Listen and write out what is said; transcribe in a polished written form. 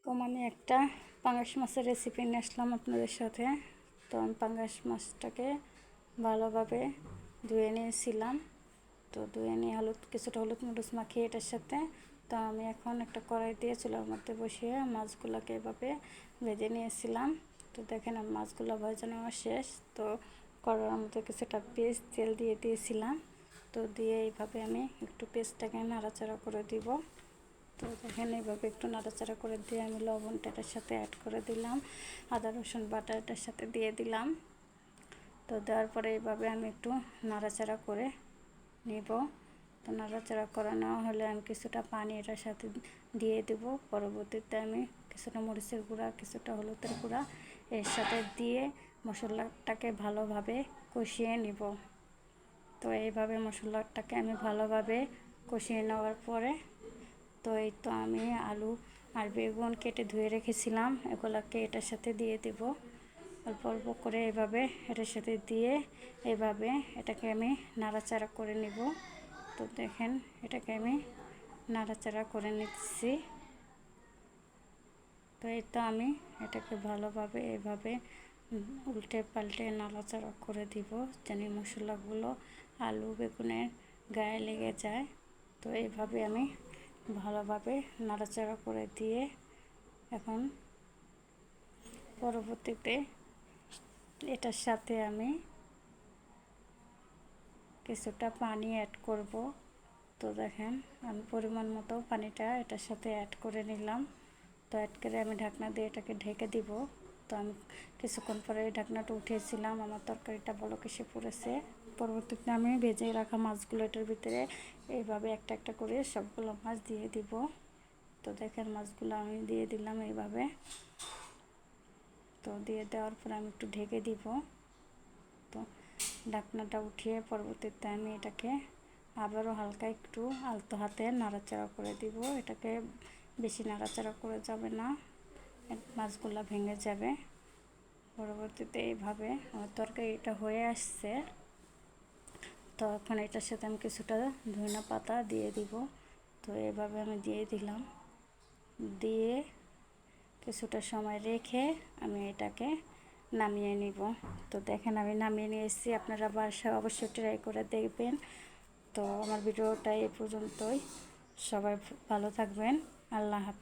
আসসালামাইকুম। আমি একটা পাঙ্গাস মাছের রেসিপি নিয়ে আসলাম আপনাদের সাথে। তো আমি পাঙ্গাস মাছটাকে ভালোভাবে ধুয়ে নিয়েছিলাম। তো ধুয়ে নিয়ে কিছুটা হলুদ মরিচ মাখিয়ে এটার সাথে তো আমি এখন একটা কড়াই দিয়ে চুলার মধ্যে বসিয়ে মাছগুলোকে এভাবে ভেজে নিয়েছিলাম। তো দেখেন আমি মাছগুলো ভাজা নেওয়া শেষ। তো কড়াইয়ের মধ্যে কিছুটা পেস্ট তেল দিয়ে দিয়েছিলাম। তো দিয়ে এইভাবে আমি একটু পেস্টটাকে নাড়াচাড়া করে দিব। তো দেখেন এইভাবে একটু নাড়াচাড়া করে দিয়ে আমি লবণটা এটার সাথে অ্যাড করে দিলাম, আদা রসুন বাটা এটার সাথে দিয়ে দিলাম। তো দেওয়ার পরে এইভাবে আমি একটু নাড়াচাড়া করে নিব। তো নাড়াচাড়া করা নেওয়া হলে আমি কিছুটা পানি এটার সাথে দিয়ে দেব। পরবর্তীতে আমি কিছুটা মরিচের গুঁড়া, কিছুটা হলুদের গুঁড়া এর সাথে দিয়ে মশলাটাকে ভালোভাবে কষিয়ে নিব। তো এইভাবে মশলাটাকে আমি ভালোভাবে কষিয়ে নেওয়ার পরে তো এই তো আমি আলু আর বেগুন কেটে ধুয়ে রেখেছিলাম, এগুলোকে এটার সাথে দিয়ে দেব অল্প অল্প করে। এভাবে এটার সাথে দিয়ে এভাবে এটাকে আমি নাড়াচাড়া করে নিব। তো দেখেন এটাকে আমি নাড়াচাড়া করে নিচ্ছি। তো এই তো আমি এটাকে ভালোভাবে এভাবে উল্টে পাল্টে নাড়াচাড়া করে দিব যেন মশলাগুলো আলু বেগুনের গায়ে লেগে যায়। তো এইভাবে আমি ভালোভাবে নাড়াচাড়া করে দিয়ে এখন পরবর্তীতে এটার সাথে আমি কিছুটা পানি অ্যাড করব। তো দেখেন আমি পরিমাণ মতো পানিটা এটার সাথে অ্যাড করে নিলাম। তো অ্যাড করে আমি ঢাকনা দিয়ে এটাকে ঢেকে দিব। তো আমি কিছুক্ষণ পরে ঢাকনাটা উঠিয়েছিলাম, আমার তরকারিটা বলক এসে পড়েছে। পরবর্তীতে আমি ভেজে রাখা মাছগুলো এটার ভিতরে এইভাবে একটা একটা করে সবগুলো মাছ দিয়ে দিব। তো দেখেন মাছগুলো আমি দিয়ে দিলাম এইভাবে। তো দিয়ে দেওয়ার পর আমি একটু ঢেকে দিব। তো ঢাকনাটা উঠিয়ে পরবর্তীতে আমি এটাকে আবারও হালকা একটু আলতো হাতে নাড়াচাড়া করে দিব। এটাকে বেশি নাড়াচাড়া করে যাবে না, মাছগুলো ভেঙে যাবে। পরবর্তীতে এইভাবে আমার তরকারিটা হয়ে আসছে। তো এখন এটার সাথে আমি কিছুটা ধনিয়া পাতা দিয়ে দিব। তো এভাবে আমি দিয়ে দিলাম, দিয়ে কিছুটা সময় রেখে আমি এটাকে নামিয়ে নিব। তো দেখেন আমি নামিয়ে নিয়ে এসেছি, আপনারা বাসায় অবশ্যই ট্রাই করে দেখবেন। তো আমার ভিডিওটা এই পর্যন্তই। সবাই ভালো থাকবেন। আল্লাহ হাফেজ।